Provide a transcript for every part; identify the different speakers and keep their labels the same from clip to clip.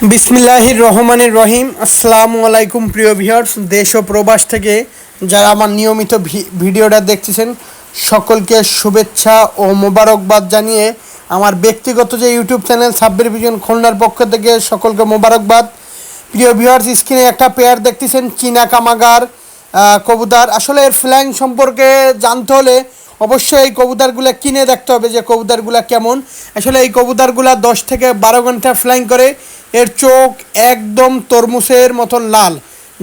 Speaker 1: বিসমিল্লাহির রহমানির রহিম। আসসালামু আলাইকুম প্রিয় ভিউয়ার্স, দেশ ও প্রবাস থেকে যারা আমার নিয়মিত ভিডিওটা দেখতেছেন সকলকে শুভেচ্ছা ও মোবারকবাদ জানিয়ে আমার ব্যক্তিগত যে ইউটিউব চ্যানেল সাব্বির ভিজন খুলনার পক্ষ থেকে সকলকে মোবারকবাদ। প্রিয় ভিউয়ার্স, স্ক্রিনে একটা পেয়ার দেখতেছেন চীনা কামাগার কবুতর। আসলে এর ফ্ল্যাং সম্পর্কে জানতে হলে অবশ্যই এই কবুতরগুলো কিনে দেখতে হবে যে কবুতরগুলো কেমন। আসলে এই কবুতরগুলো 10 থেকে 12 ঘন্টা ফ্লাইং করে। এর চোখ একদম তরমুজের মতন লাল।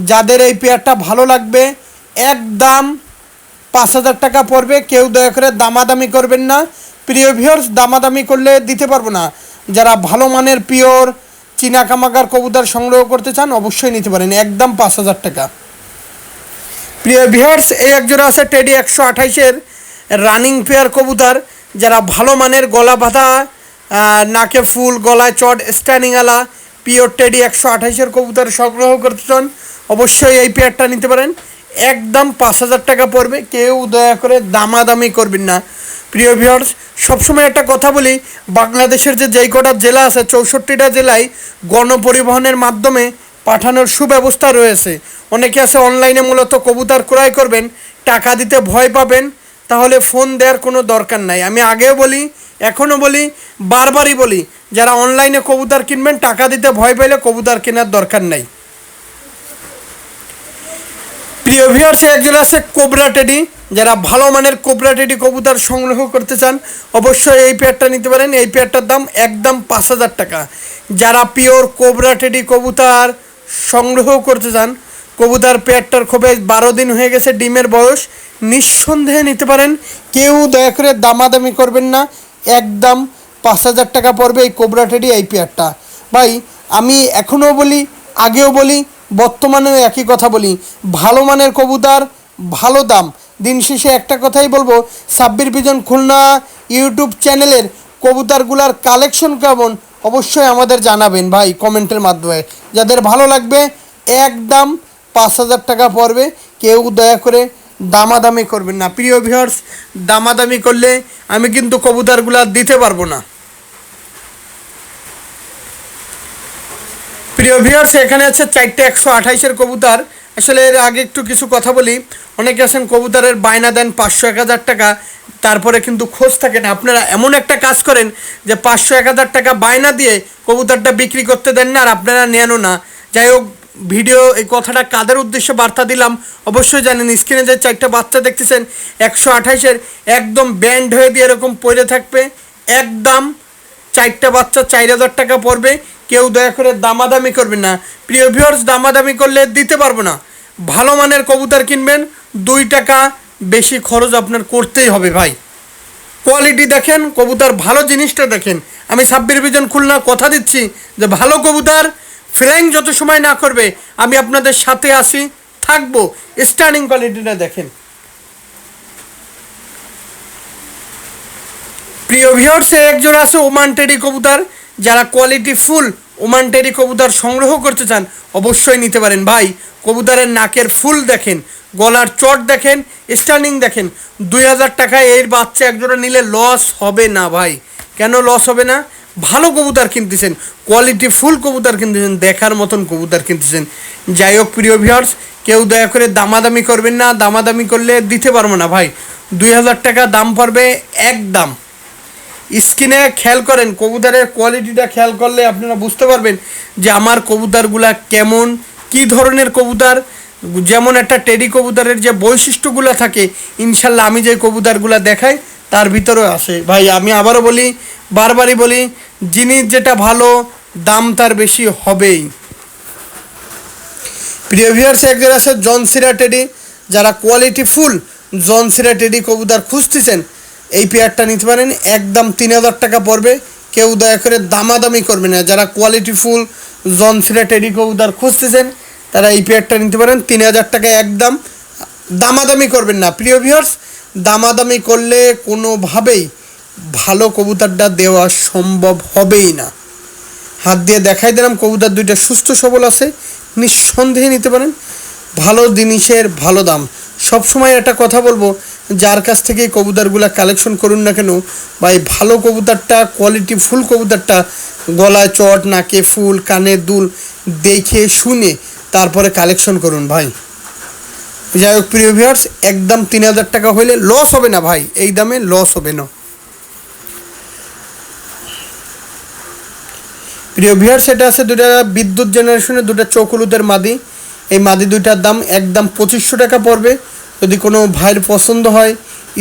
Speaker 1: যাদের এই পেয়ারটা ভালো লাগবে একদম 5,000 টাকা পড়বে। কেউ দয়া করে দামাদামি করবেন না প্রিয় ভিউয়ার্স, দামাদামি করলে দিতে পারবো না। যারা ভালো মানের পিওর চীনা কামাগার কবুতর সংগ্রহ করতে চান অবশ্যই নিতে পারেন, একদম 5,000 টাকা। প্রিয় ভিউয়ার্স, এই একজোড়া আছে টেডি 128-এর রানিং পেয়ার কবুতর। যারা ভালো মানের গলা বাঁধা, নাকে ফুল, গলায় চট, স্ট্যান্ডিংওয়ালা পিওর টেডি 128-এর কবুতর সংগ্রহ করতে চান অবশ্যই এই পেয়ারটা নিতে পারেন, একদম 5,000 টাকা পড়বে। কেউ দয়া করে দামাদামি করবেন না প্রিয় ভিউয়ার্স। সবসময় একটা কথা বলি, বাংলাদেশের যেই কটা জেলা আছে 64টা জেলায় গণপরিবহনের মাধ্যমে পাঠানোর সুব্যবস্থা রয়েছে। অনেকে আছে অনলাইনে মূলত কবুতর ক্রয় করবেন, টাকা দিতে ভয় পাবেন, তাহলে ফোন দেওয়ার কোনো দরকার নাই। আমি আগেও বলি, এখনও বলি, বারবারই বলি, যারা অনলাইনে কবুতর কিনবেন টাকা দিতে ভয় পেলে কবুতর কেনার দরকার নাই। প্রিয় ভিউয়ার্স, একজন আছে কোবরা টেডি। যারা ভালো মানের কোবরা টেডি কবুতর সংগ্রহ করতে চান অবশ্যই এই পেয়ারটা নিতে পারেন। এই পেয়ারটার দাম একদম 5,000 টাকা। যারা পিওর কোবরা টেডি কবুতর সংগ্রহ করতে চান, কবুতর পেয়ারটার খুবই 12 দিন হয়ে গেছে ডিমের বয়স, নিঃসন্দেহে নিতে পারেন। কেউ দয়া করে দামাদামি করবেন না, একদম 5,000 টাকা পড়বে এই কোবরা টেডি এই পেয়ারটা। ভাই, আমি এখনও বলি, আগেও বলি, বর্তমানেও একই কথা বলি, ভালো মানের কবুতর ভালো দাম। দিন শেষে একটা কথাই বলবো, সাব্বির ভিজন খুলনা ইউটিউব চ্যানেলের কবুতরগুলার কালেকশন কেমন অবশ্যই আমাদের জানাবেন ভাই কমেন্টের মাধ্যমে। যাদের ভালো লাগবে একদম 5,000 টাকা পড়বে। কেউ দয়া করে দামাদামি করবেন না প্রিয় ভিউয়ার্স। দামাদামি করলে আমি কিন্তু কবুতরগুলা দিতে পারবো না। প্রিয় ভিউয়ার্স, এখানে আছে 4টে 128-এর কবুতর। আসলে এর আগে একটু কিছু কথা বলি। অনেকে আছেন কবুতরের বায়না দেন 500-1,000 টাকা, তারপরে কিন্তু খোঁজ থাকে না। আপনারা এমন একটা কাজ করেন যে 500-1,000 টাকা বায়না দিয়ে কবুতরটা বিক্রি করতে দেন না, আর আপনারা নেনও না। যাই হোক, ভিডিও এই কথাটা কাদের উদ্দেশ্যে বার্তা দিলাম অবশ্যই জানেন। স্ক্রিনে যে 4টা বাচ্চা দেখতেছেন 128-এর, একদম ব্যান্ড হয়ে দিয়ে এরকম পড়ে থাকবে, একদম 4টা বাচ্চা 4,000 টাকা পড়বে। কেউ দয়া করে দামাদামি করবেন না প্রিয় ভিউয়ার্স, দামাদামি করলে দিতে পারবো না। ভালো মানের কবুতর কিনবেন, 2 টাকা বেশি খরচ আপনার করতেই হবে ভাই। কোয়ালিটি দেখেন, কবুতর ভালো জিনিসটা দেখেন। আমি সাব্বির ভিজন খুলনা কথা দিচ্ছি যে ভালো কবুতর ফ্লাইং যত সময় না করবে আমি আপনাদের সাথে আসি, থাকবো। স্টার্নিং কোয়ালিটিটা দেখেন প্রিয় ভিউয়ার্স। একজোড়া আছে ওমান টেডি কবুতর। যারা কোয়ালিটি ফুল ওমান টেডি কবুতর সংগ্রহ করতে চান অবশ্যই নিতে পারেন ভাই। কবুতরের নাকের ফুল দেখেন, গলার চট দেখেন, স্টার্নিং দেখেন। 2,000 টাকায় এর বাচ্চা একজোড়া নিলে লস হবে না ভাই। কেন লস হবে না? ভালো কবুতর কিনতেছেন, কোয়ালিটি ফুল কবুতর কিনতেছেন, দেখার মতন কবুতর কিনতেছেন। যাই হোক প্রিয় ভিউয়ার্স, কেউ দয়া করে দামাদামি করবেন না, দামাদামি করলে দিতে পারবো না ভাই। 2,000 টাকা দাম পড়বে একদম। স্ক্রিনে খেয়াল করেন, কবুতরের কোয়ালিটিটা খেয়াল করলে আপনারা বুঝতে পারবেন যে আমার কবুতরগুলা কেমন, কি ধরনের কবুতর। যেমন একটা টেডি কবুতরের যে বৈশিষ্ট্যগুলো থাকে, ইনশাল্লাহ আমি যে কবুতরগুলো দেখাই তার ভিতরেও আসে ভাই। আমি আবারও বলি, বারবারই বলি, জিনিস যেটা ভালো দাম তার বেশি হবেই। প্রিয় ভিউয়ার্স, একজন আছে জনসিরা টেডি। যারা কোয়ালিটি ফুল জনসিরা টেডি কবুতর খুঁজতেছেন এই পেয়ারটা নিতে পারেন, একদম 3,000 টাকা পড়বে। কেউ দয়া করে দামাদামি করবে না। যারা কোয়ালিটি ফুল জনসিরা টেডি কবুতর খুঁজতেছেন তারা এই পেয়ারটা নিতে পারেন 3,000 টাকা একদম। দামাদামি করবেন না প্রিয় ভিউয়ার্স। দামাদামি করলে কোনোভাবেই ভালো কবুতরটা দেওয়া সম্ভব হবেই না। হাত দিয়ে দেখাই দিলাম কবুতর দুইটা সুস্থ সবল আছে, নিঃসন্দেহে নিতে পারেন। ভালো জিনিসের ভালো দাম। সবসময় একটা কথা বলবো, যার কাছ থেকে এই কবুতরগুলো কালেকশন করুন না কেন ভাই, ভালো কবুতরটা, কোয়ালিটি ফুল কবুতরটা গলায় চট, নাকে ফুল, কানে দুল দেখে শুনে তারপরে কালেকশন করুন ভাই। যাই হোক প্রিয় ভিউয়ার্স, একদম 3000 টাকা হইলে লস হবে না ভাই, এই দামে লস হবে না। প্রিয় ভিউয়ার্স, এটা আছে দুটা বিদ্যুৎ জেনারেশনের দুটা চোখ হলুদের মাদি। এই মাদি দুইটার দাম একদম 2500 টাকা পড়বে। যদি কোনো ভাইয়ের পছন্দ হয়,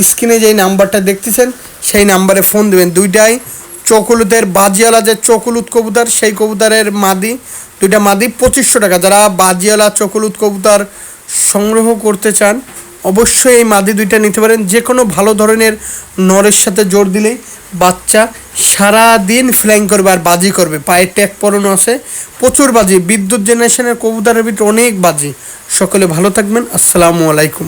Speaker 1: স্ক্রিনে যেই নাম্বারটা দেখতেছেন সেই নাম্বারে ফোন দেবেন। দুইটাই চোখ হলুদের বাজিওয়ালা যে চোখ হলুদ কবুতর, সেই কবুতরের মাদি, দুইটা মাদি 2500 টাকা। যারা বাজিওয়ালা চোখ হলুদ কবুতর সংগ্রহ করতে চান অবশ্যই এই মাদি দুইটা নিতে পারেন। যে কোনো ভালো ধরনের নরের সাথে জোর দিলেই বাচ্চা সারা দিন ফ্লাইং করবে আর বাজি করবে। পায়ে ট্যাগ পরানো আছে, প্রচুর বাজি। বিদ্যুৎ জেনারেশনের কবুতরের ভিতরে অনেক বাজি। সকলে ভালো থাকবেন, আসসালামু আলাইকুম।